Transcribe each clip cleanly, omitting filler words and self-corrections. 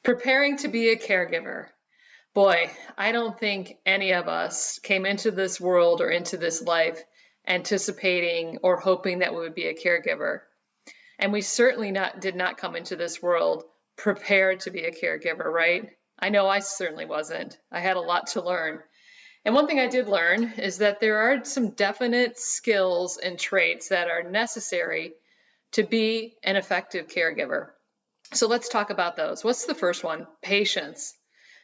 Preparing to be a caregiver. Boy, I don't think any of us came into this world or into this life anticipating or hoping that we would be a caregiver. And we certainly did not come into this world prepared to be a caregiver, right? I know I certainly wasn't. I had a lot to learn. And one thing I did learn is that there are some definite skills and traits that are necessary to be an effective caregiver. So let's talk about those. What's the first one? Patience.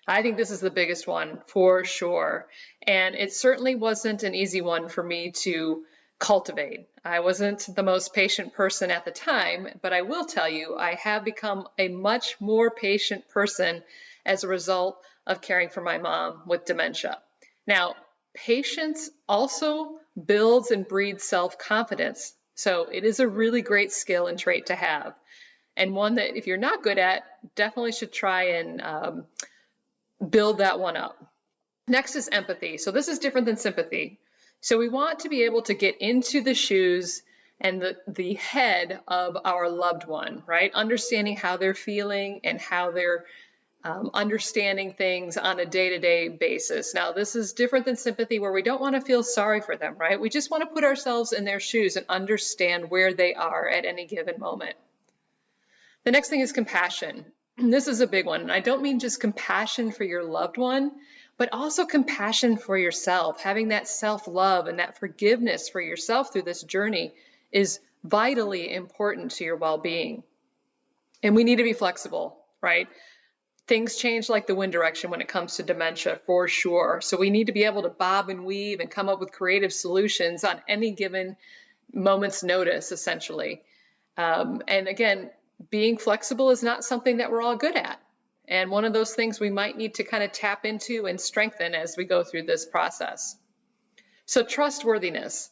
I think this is the biggest one for sure. And it certainly wasn't an easy one for me to cultivate. I wasn't the most patient person at the time, but I will tell you, I have become a much more patient person as a result of caring for my mom with dementia. Now, patience also builds and breeds self-confidence. So it is a really great skill and trait to have. And one that if you're not good at, definitely should try and build that one up. Next is empathy. So this is different than sympathy. So we want to be able to get into the shoes and the head of our loved one, right? Understanding how they're feeling and how they're understanding things on a day-to-day basis. Now, this is different than sympathy where we don't want to feel sorry for them, right? We just want to put ourselves in their shoes and understand where they are at any given moment. The next thing is compassion. This is a big one. And I don't mean just compassion for your loved one, but also compassion for yourself. Having that self-love and that forgiveness for yourself through this journey is vitally important to your well-being. And we need to be flexible, right? Things change like the wind direction when it comes to dementia, for sure. So we need to be able to bob and weave and come up with creative solutions on any given moment's notice, essentially. And again, being flexible is not something that we're all good at. And one of those things we might need to kind of tap into and strengthen as we go through this process. So trustworthiness,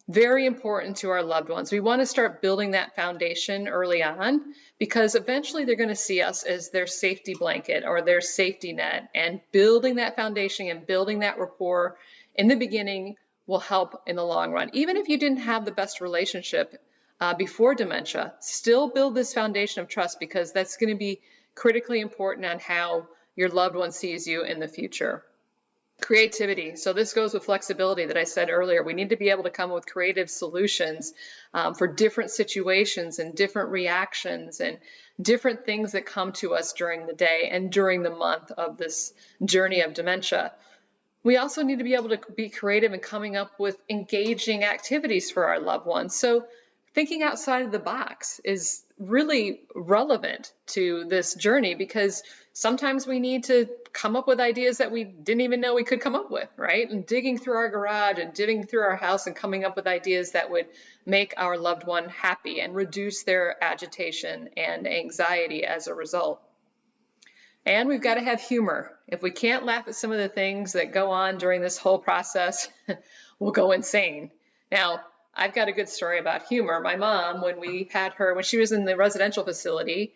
very important to our loved ones. We want to start building that foundation early on because eventually they're going to see us as their safety blanket or their safety net, and building that foundation and building that rapport in the beginning will help in the long run. Even if you didn't have the best relationship before dementia, still build this foundation of trust because that's going to be critically important on how your loved one sees you in the future. Creativity. So this goes with flexibility that I said earlier. We need to be able to come up with creative solutions for different situations and different reactions and different things that come to us during the day and during the month of this journey of dementia. We also need to be able to be creative in coming up with engaging activities for our loved ones. So thinking outside of the box is really relevant to this journey because sometimes we need to come up with ideas that we didn't even know we could come up with, right? And digging through our garage and digging through our house and coming up with ideas that would make our loved one happy and reduce their agitation and anxiety as a result. And we've got to have humor. If we can't laugh at some of the things that go on during this whole process, we'll go insane. Now, I've got a good story about humor. My mom, when we had her, when she was in the residential facility,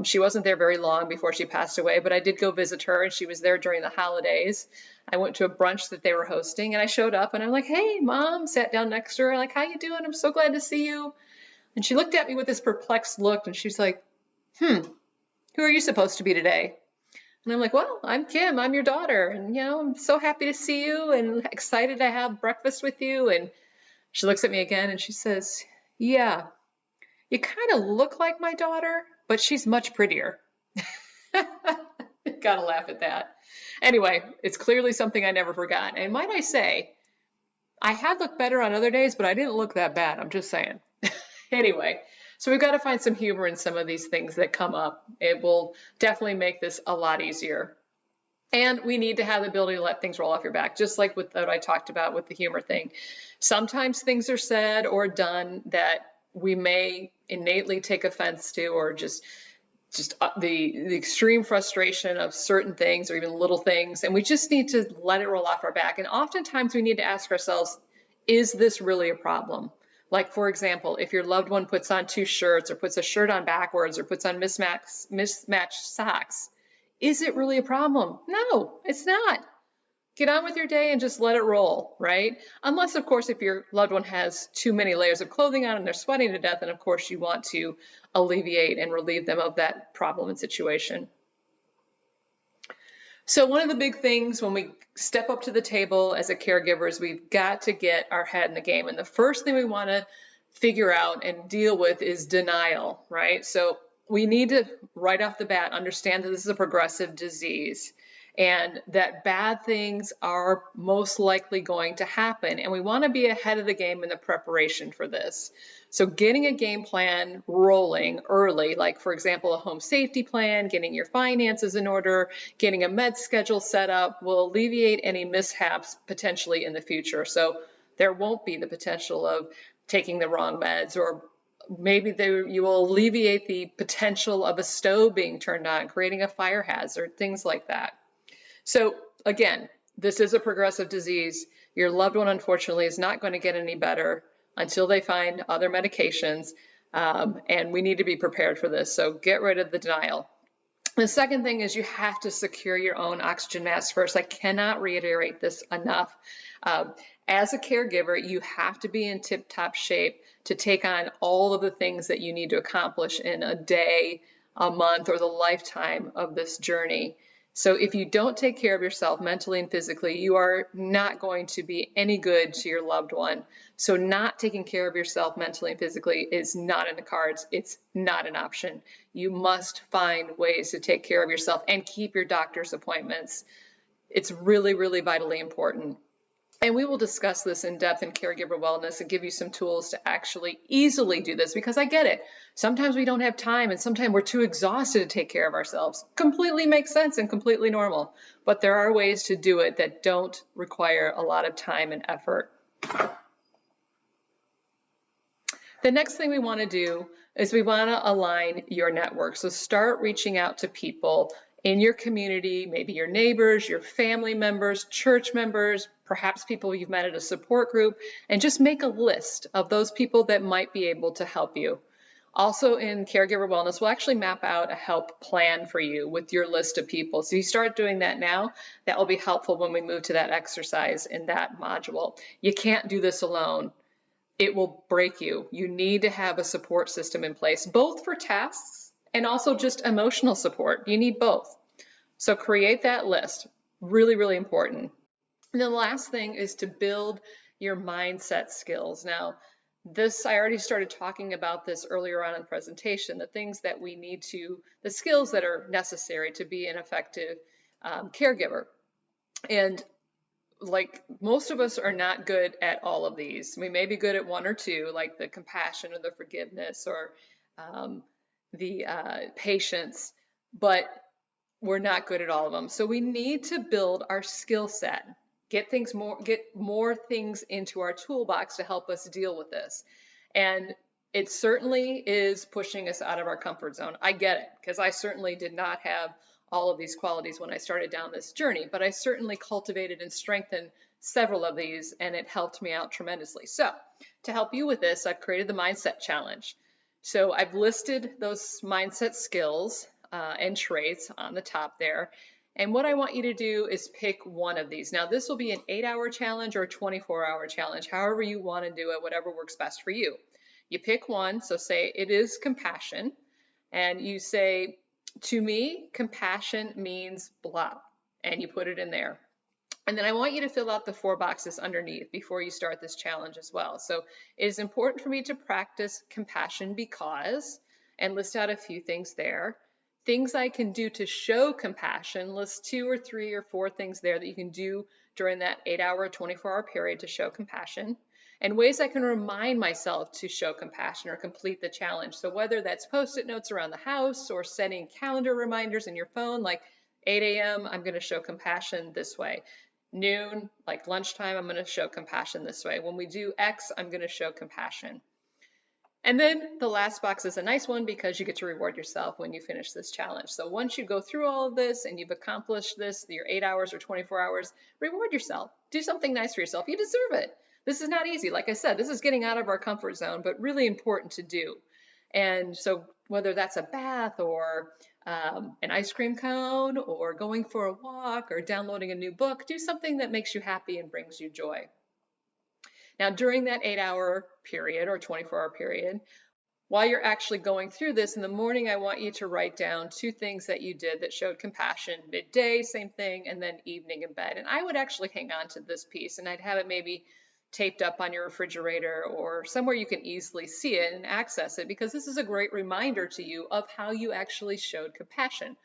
she wasn't there very long before she passed away, but I did go visit her and she was there during the holidays. I went to a brunch that they were hosting and I showed up and I'm like, "Hey, Mom," sat down next to her, like, "How you doing? I'm so glad to see you." And she looked at me with this perplexed look and she's like, who are you supposed to be today?" And I'm like, "Well, I'm Kim, I'm your daughter. And, I'm so happy to see you and excited to have breakfast with you." And she looks at me again and she says, "Yeah, you kind of look like my daughter, but she's much prettier." Gotta laugh at that. Anyway, it's clearly something I never forgot. And might I say, I had looked better on other days, but I didn't look that bad. I'm just saying. Anyway, so we've got to find some humor in some of these things that come up. It will definitely make this a lot easier. And we need to have the ability to let things roll off your back, just like with what I talked about with the humor thing. Sometimes things are said or done that we may innately take offense to, or just the extreme frustration of certain things or even little things. And we just need to let it roll off our back. And oftentimes we need to ask ourselves, is this really a problem? Like, for example, if your loved one puts on two shirts or puts a shirt on backwards or puts on mismatched socks, is it really a problem? No, it's not. Get on with your day and just let it roll, right? Unless, of course, if your loved one has too many layers of clothing on and they're sweating to death, and of course you want to alleviate and relieve them of that problem and situation. So one of the big things when we step up to the table as a caregiver is we've got to get our head in the game. And the first thing we want to figure out and deal with is denial, right? So we need to, right off the bat, understand that this is a progressive disease and that bad things are most likely going to happen. And we want to be ahead of the game in the preparation for this. So getting a game plan rolling early, like for example, a home safety plan, getting your finances in order, getting a med schedule set up will alleviate any mishaps potentially in the future. So there won't be the potential of taking the wrong meds, or maybe you will alleviate the potential of a stove being turned on, creating a fire hazard, things like that. So again, this is a progressive disease. Your loved one, unfortunately, is not going to get any better until they find other medications, and we need to be prepared for this. So get rid of the denial. The second thing is you have to secure your own oxygen mask first. I cannot reiterate this enough. As a caregiver, you have to be in tip-top shape to take on all of the things that you need to accomplish in a day, a month, or the lifetime of this journey. So if you don't take care of yourself mentally and physically, you are not going to be any good to your loved one. So not taking care of yourself mentally and physically is not in the cards. It's not an option. You must find ways to take care of yourself and keep your doctor's appointments. It's really, really vitally important. And we will discuss this in depth in caregiver wellness and give you some tools to actually easily do this, because I get it. Sometimes we don't have time and sometimes we're too exhausted to take care of ourselves. Completely makes sense and completely normal. But there are ways to do it that don't require a lot of time and effort. The next thing we want to do is we want to align your network. So start reaching out to people in your community, maybe your neighbors, your family members, church members, perhaps people you've met at a support group, and just make a list of those people that might be able to help you. Also in Caregiver Wellness, we'll actually map out a help plan for you with your list of people. So you start doing that now. That will be helpful when we move to that exercise in that module. You can't do this alone. It will break you. You need to have a support system in place, both for tasks and also just emotional support. You need both. So create that list. Really, really important. And the last thing is to build your mindset skills. Now, I already started talking about this earlier on in the presentation, the things that we need to, the skills that are necessary to be an effective caregiver. And like most of us are not good at all of these. We may be good at one or two, like the compassion or the forgiveness or the patience, but we're not good at all of them. So we need to build our skill set, get more things into our toolbox to help us deal with this. And it certainly is pushing us out of our comfort zone. I get it, because I certainly did not have all of these qualities when I started down this journey, but I certainly cultivated and strengthened several of these, and it helped me out tremendously. So to help you with this, I've created the Mindset Challenge. So I've listed those mindset skills and traits on the top there. And what I want you to do is pick one of these. Now, this will be an 8-hour challenge or a 24-hour challenge, however you want to do it, whatever works best for you. You pick one, so say it is compassion, and you say, to me, compassion means blah, and you put it in there. And then I want you to fill out the 4 boxes underneath before you start this challenge as well. So it is important for me to practice compassion because, and list out a few things there. Things I can do to show compassion, list 2 or 3 or 4 things there that you can do during that 8-hour, 24-hour period to show compassion. And ways I can remind myself to show compassion or complete the challenge. So whether that's Post-it notes around the house or setting calendar reminders in your phone, like 8 a.m., I'm going to show compassion this way. Noon, like lunchtime, I'm going to show compassion this way. When we do X, I'm going to show compassion. And then the last box is a nice one because you get to reward yourself when you finish this challenge. So once you go through all of this and you've accomplished this, your 8 hours or 24 hours, reward yourself. Do something nice for yourself. You deserve it. This is not easy. Like I said, this is getting out of our comfort zone, but really important to do. And so whether that's a bath or an ice cream cone or going for a walk or downloading a new book, do something that makes you happy and brings you joy. Now, during that 8-hour period or 24-hour period, While you're actually going through this in the morning, I want you to write down 2 things that you did that showed compassion. Midday, same thing, and then evening in bed. And I would actually hang on to this piece and I'd have it maybe taped up on your refrigerator or somewhere you can easily see it and access it, because this is a great reminder to you of how you actually showed compassion.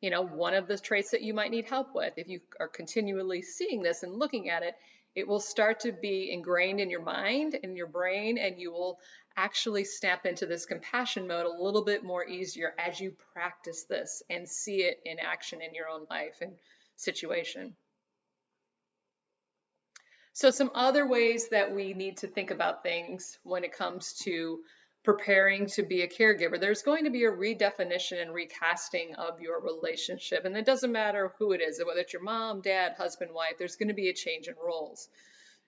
One of the traits that you might need help with, if you are continually seeing this and looking at it, it will start to be ingrained in your mind and your brain, and you will actually snap into this compassion mode a little bit more easier as you practice this and see it in action in your own life and situation. So some other ways that we need to think about things when it comes to preparing to be a caregiver, there's going to be a redefinition and recasting of your relationship. And it doesn't matter who it is, whether it's your mom, dad, husband, wife, there's going to be a change in roles.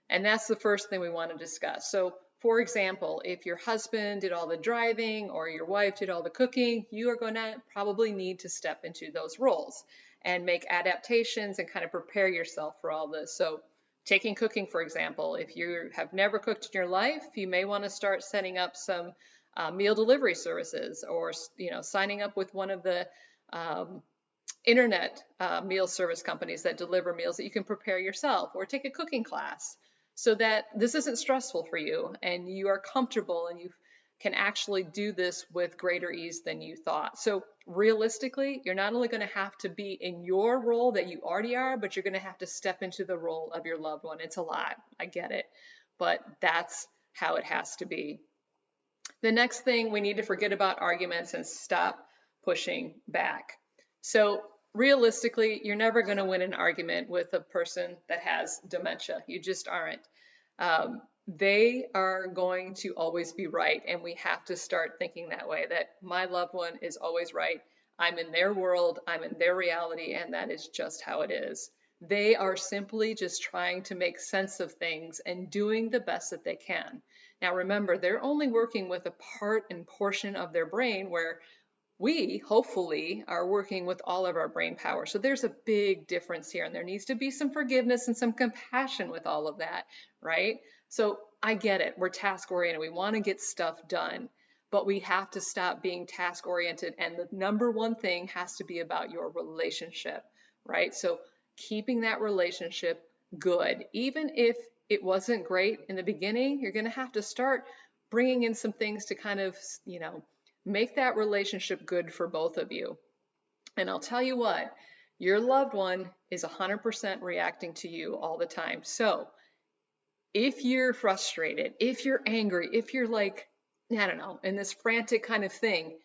And that's the first thing we want to discuss. So, for example, if your husband did all the driving or your wife did all the cooking, you are going to probably need to step into those roles and make adaptations and kind of prepare yourself for all this. So, taking cooking, for example, if you have never cooked in your life, you may want to start setting up some meal delivery services, or signing up with one of the internet meal service companies that deliver meals that you can prepare yourself, or take a cooking class, so that this isn't stressful for you and you are comfortable and you can actually do this with greater ease than you thought. So realistically, you're not only going to have to be in your role that you already are, but you're going to have to step into the role of your loved one. It's a lot, I get it, but that's how it has to be. The next thing, we need to forget about arguments and stop pushing back. So realistically, you're never going to win an argument with a person that has dementia. You just aren't. They are going to always be right, and we have to start thinking that way, that my loved one is always right. I'm in their world, I'm in their reality, and that is just how it is. They are simply just trying to make sense of things and doing the best that they can. Now remember, they're only working with a part and portion of their brain, where we hopefully are working with all of our brain power. So there's a big difference here, and there needs to be some forgiveness and some compassion with all of that, right? So I get it. We're task oriented. We want to get stuff done, but we have to stop being task oriented. And the number one thing has to be about your relationship, right? So keeping that relationship good, even if it wasn't great in the beginning, you're going to have to start bringing in some things to kind of, make that relationship good for both of you. And I'll tell you what, your loved one is 100% reacting to you all the time. So if you're frustrated, if you're angry, if you're like, I don't know, in this frantic kind of thing,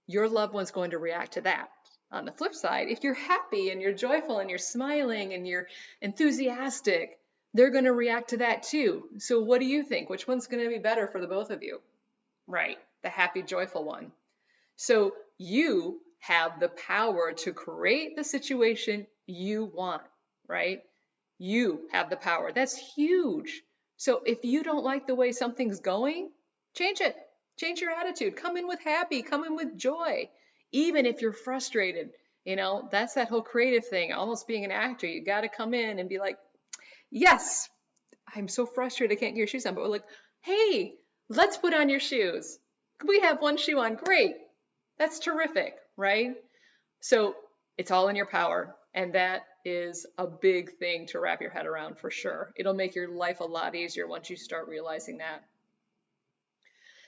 your loved one's going to react to that. On the flip side, if you're happy and you're joyful and you're smiling and you're enthusiastic, they're going to react to that too. So what do you think? Which one's going to be better for the both of you? Right, the happy, joyful one. So you have the power to create the situation you want, right? You have the power. That's huge. So if you don't like the way something's going, change it. Change your attitude. Come in with happy, come in with joy. Even if you're frustrated, that's that whole creative thing, almost being an actor. You got to come in and be like, yes, I'm so frustrated I can't get your shoes on. But we're like, hey, let's put on your shoes. We have one shoe on. Great. That's terrific, right? So it's all in your power. And that is a big thing to wrap your head around for sure. It'll make your life a lot easier once you start realizing that.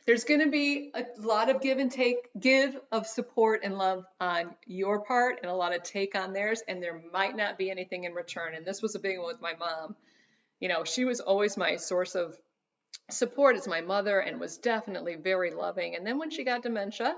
There's going to be a lot of give of support and love on your part, and a lot of take on theirs, and there might not be anything in return. And this was a big one with my mom. She was always my source of support as my mother, and was definitely very loving. And then when she got dementia,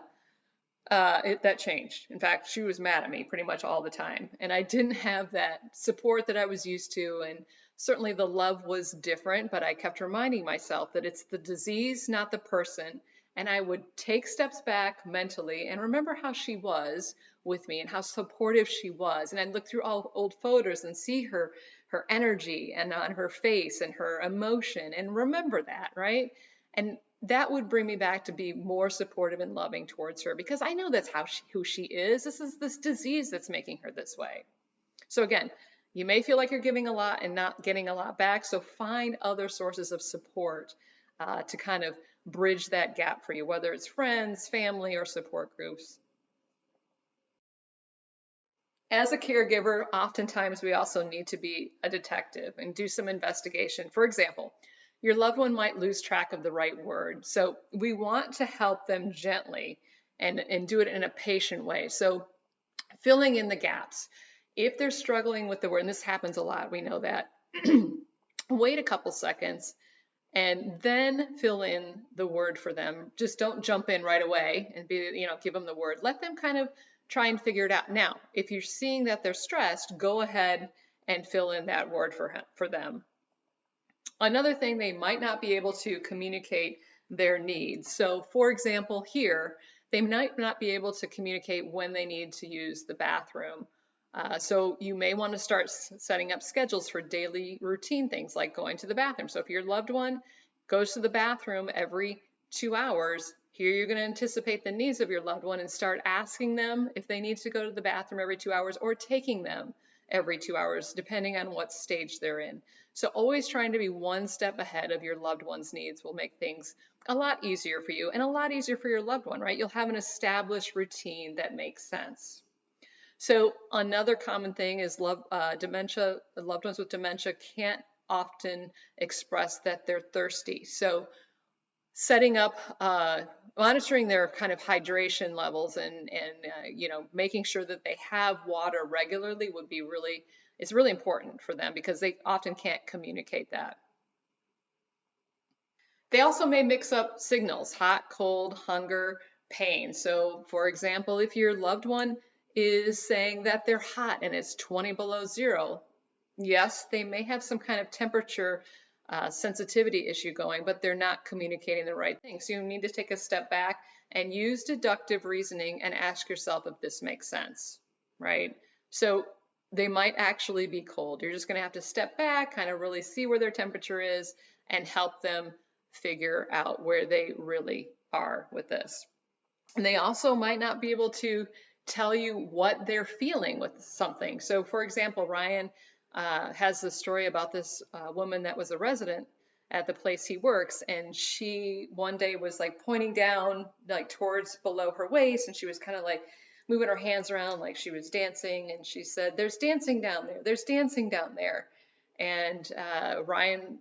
that changed. In fact, she was mad at me pretty much all the time, and I didn't have that support that I was used to, and certainly the love was different, but I kept reminding myself that it's the disease, not the person. And I would take steps back mentally and remember how she was with me and how supportive she was. And I'd look through all old photos and see her energy and on her face and her emotion, and remember that, right? And that would bring me back to be more supportive and loving towards her, because I know that's who she is. This is this disease that's making her this way. So again, you may feel like you're giving a lot and not getting a lot back. So find other sources of support to kind of bridge that gap for you, whether it's friends, family, or support groups. As a caregiver, oftentimes we also need to be a detective and do some investigation. For example, your loved one might lose track of the right word. So we want to help them gently and do it in a patient way. So filling in the gaps. If they're struggling with the word, and this happens a lot, we know that, wait a couple seconds and then fill in the word for them. Just don't jump in right away and give them the word. Let them kind of try and figure it out. Now, if you're seeing that they're stressed, go ahead and fill in that word for them. Another thing, they might not be able to communicate their needs. So, for example, here, they might not be able to communicate when they need to use the bathroom. So you may want to start setting up schedules for daily routine things like going to the bathroom. So if your loved one goes to the bathroom every 2 hours, here you're going to anticipate the needs of your loved one and start asking them if they need to go to the bathroom every 2 hours or taking them every 2 hours, depending on what stage they're in. So always trying to be one step ahead of your loved one's needs will make things a lot easier for you and a lot easier for your loved one, right? You'll have an established routine that makes sense. So another common thing is dementia. Loved ones with dementia can't often express that they're thirsty. So setting up, monitoring their kind of hydration levels and making sure that they have water regularly it's really important for them because they often can't communicate that. They also may mix up signals: hot, cold, hunger, pain. So, for example, if your loved one is saying that they're hot and it's 20 below zero, yes, they may have some kind of temperature sensitivity issue going, but they're not communicating the right thing. So you need to take a step back and use deductive reasoning and ask yourself if this makes sense, right? So they might actually be cold. You're just going to have to step back, kind of really see where their temperature is, and help them figure out where they really are with this. And they also might not be able to tell you what they're feeling with something. So, for example, Ryan has this story about this woman that was a resident at the place he works, and she one day was like pointing down like towards below her waist, and she was kind of like moving her hands around like she was dancing, and she said, "There's dancing down there, there's dancing down there." And Ryan,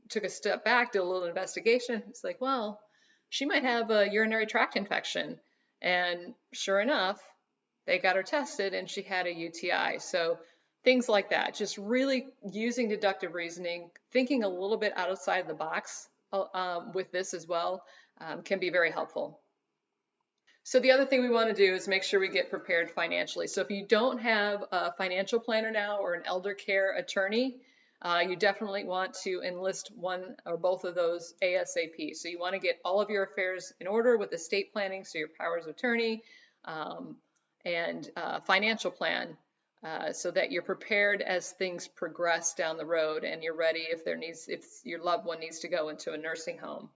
took a step back, did a little investigation. It's like, well, she might have a urinary tract infection. And sure enough, they got her tested and she had a UTI. So things like that, just really using deductive reasoning, thinking a little bit outside the box with this as well, can be very helpful. So the other thing we want to do is make sure we get prepared financially. So if you don't have a financial planner now or an elder care attorney, you definitely want to enlist one or both of those ASAP. So you want to get all of your affairs in order with estate planning, so your powers of attorney and financial plan, so that you're prepared as things progress down the road and you're ready if your loved one needs to go into a nursing home.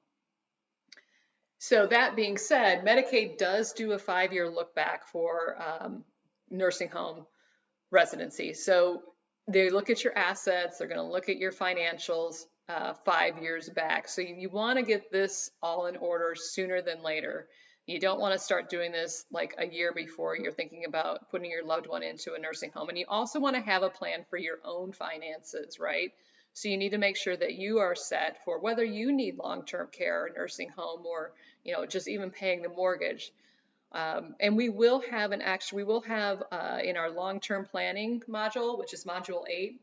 So that being said, Medicaid does do a 5-year look back for nursing home residency. So they look at your assets, they're going to look at your financials 5 years back. So you want to get this all in order sooner than later. You don't want to start doing this like a year before you're thinking about putting your loved one into a nursing home. And you also want to have a plan for your own finances, right? So you need to make sure that you are set for whether you need long-term care or nursing home or, just even paying the mortgage. And we will have in our long-term planning module, which is module 8,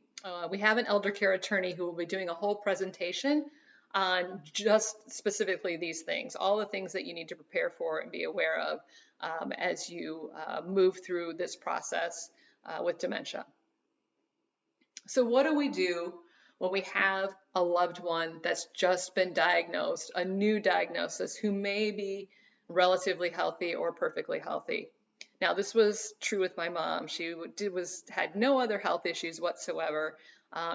we have an elder care attorney who will be doing a whole presentation on just specifically these things, all the things that you need to prepare for and be aware of as you move through this process with dementia. So what do we do when we have a loved one that's just been diagnosed, a new diagnosis, who may be relatively healthy or perfectly healthy? Now, this was true with my mom. She had no other health issues whatsoever.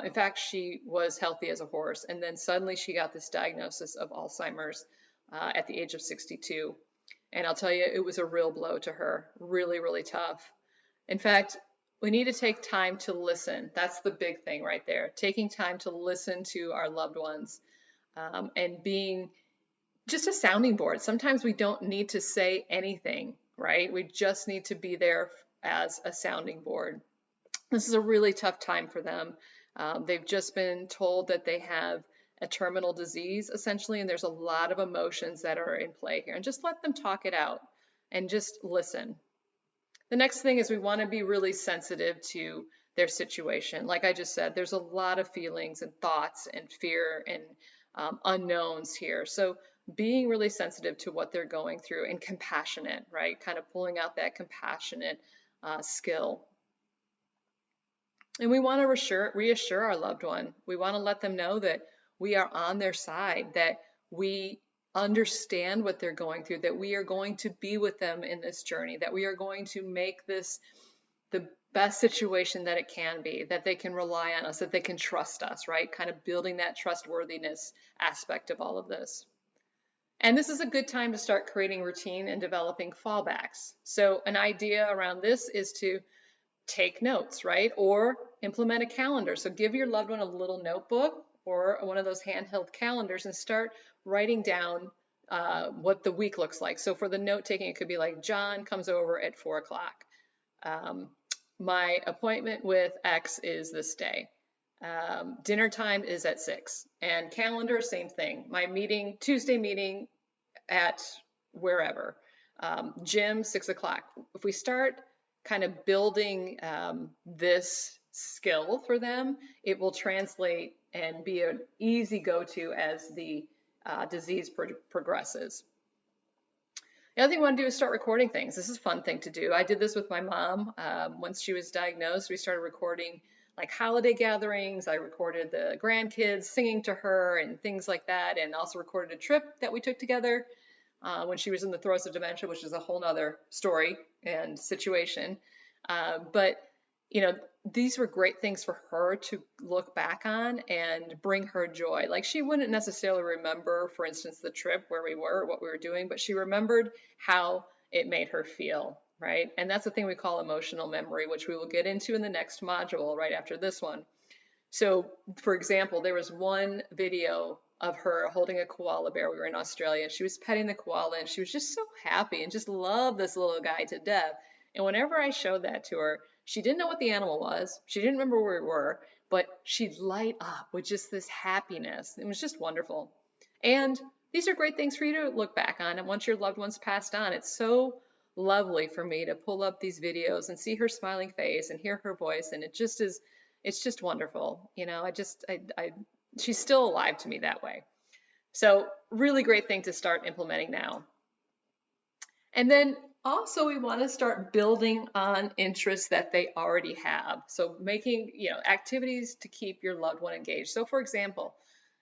In fact, she was healthy as a horse. And then suddenly she got this diagnosis of Alzheimer's at the age of 62. And I'll tell you, it was a real blow to her. Really, really tough. In fact, we need to take time to listen. That's the big thing right there. Taking time to listen to our loved ones and being just a sounding board. Sometimes we don't need to say anything, right? We just need to be there as a sounding board. This is a really tough time for them. They've just been told that they have a terminal disease, essentially, and there's a lot of emotions that are in play here. And just let them talk it out and just listen. The next thing is we want to be really sensitive to their situation. Like I just said, there's a lot of feelings and thoughts and fear and unknowns here. So being really sensitive to what they're going through and compassionate, right? Kind of pulling out that compassionate skill. And we want to reassure our loved one. We want to let them know that we are on their side, that we understand what they're going through, that we are going to be with them in this journey, that we are going to make this the best situation that it can be, that they can rely on us, that they can trust us, right? Kind of building that trustworthiness aspect of all of this. And this is a good time to start creating routine and developing fallbacks. So an idea around this is to take notes, right? Or implement a calendar. So give your loved one a little notebook or one of those handheld calendars and start writing down what the week looks like. So for the note taking, it could be like, John comes over at 4 o'clock. My appointment with X is this day. Dinner time is at 6. And calendar, same thing. My meeting, Tuesday meeting at wherever. Gym, 6 o'clock. If we start kind of building this skill for them, it will translate and be an easy go-to as the disease progresses. The other thing we want to do is start recording things. This is a fun thing to do. I did this with my mom. Once she was diagnosed, we started recording like holiday gatherings. I recorded the grandkids singing to her and things like that, and also recorded a trip that we took together when she was in the throes of dementia, which is a whole nother story and situation. But, you know, these were great things for her to look back on and bring her joy. Like she wouldn't necessarily remember, for instance, the trip where we were, what we were doing, but she remembered how it made her feel, right? And that's the thing we call emotional memory, which we will get into in the next module right after this one. So, for example, there was one video of her holding a koala bear. We were in Australia. She was petting the koala and she was just so happy and just loved this little guy to death. And whenever I showed that to her, she didn't know what the animal was. She didn't remember where we were, but she'd light up with just this happiness. It was just wonderful. And these are great things for you to look back on. And once your loved one's passed on, it's so lovely for me to pull up these videos and see her smiling face and hear her voice. And it just is, it's just wonderful. You know, she's still alive to me that way. So really great thing to start implementing now. And then also we want to start building on interests that they already have. So making, you know, activities to keep your loved one engaged. So for example,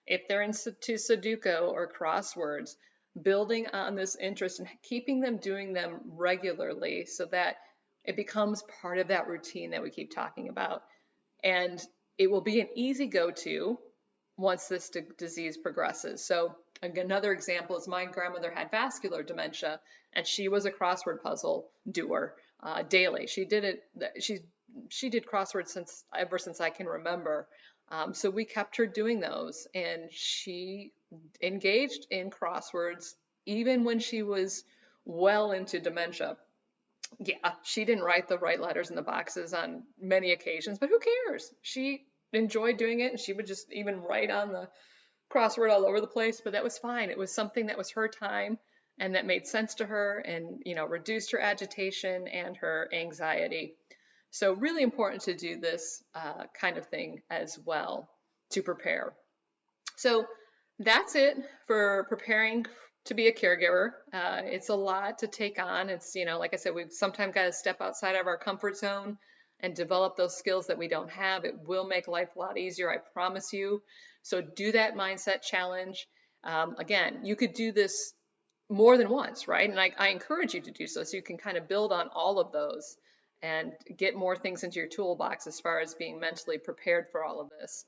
if they're into Sudoku or crosswords, building on this interest and keeping them doing them regularly so that it becomes part of that routine that we keep talking about. And it will be an easy go-to once this disease progresses. So another example is my grandmother had vascular dementia, and she was a crossword puzzle doer daily. She did it. She did crosswords ever since I can remember. So we kept her doing those, and she engaged in crosswords even when she was well into dementia. Yeah, she didn't write the right letters in the boxes on many occasions, but who cares? She enjoyed doing it, and she would just even write on the crossword all over the place, but that was fine. It was something that was her time and that made sense to her and, you know, reduced her agitation and her anxiety. So really important to do this kind of thing as well to prepare. So that's it for preparing to be a caregiver. It's a lot to take on. It's, you know, like I said, we've sometimes got to step outside of our comfort zone and develop those skills that we don't have. It will make life a lot easier, I promise you. So do that mindset challenge. Again, you could do this more than once, right? And I encourage you to do so you can kind of build on all of those and get more things into your toolbox as far as being mentally prepared for all of this.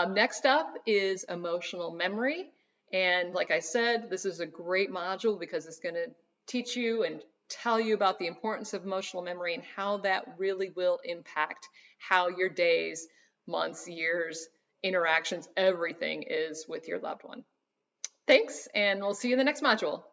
Next up is emotional memory. And like I said, this is a great module because it's going to teach you and tell you about the importance of emotional memory and how that really will impact how your days, months, years, interactions, everything is with your loved one. Thanks, and we'll see you in the next module.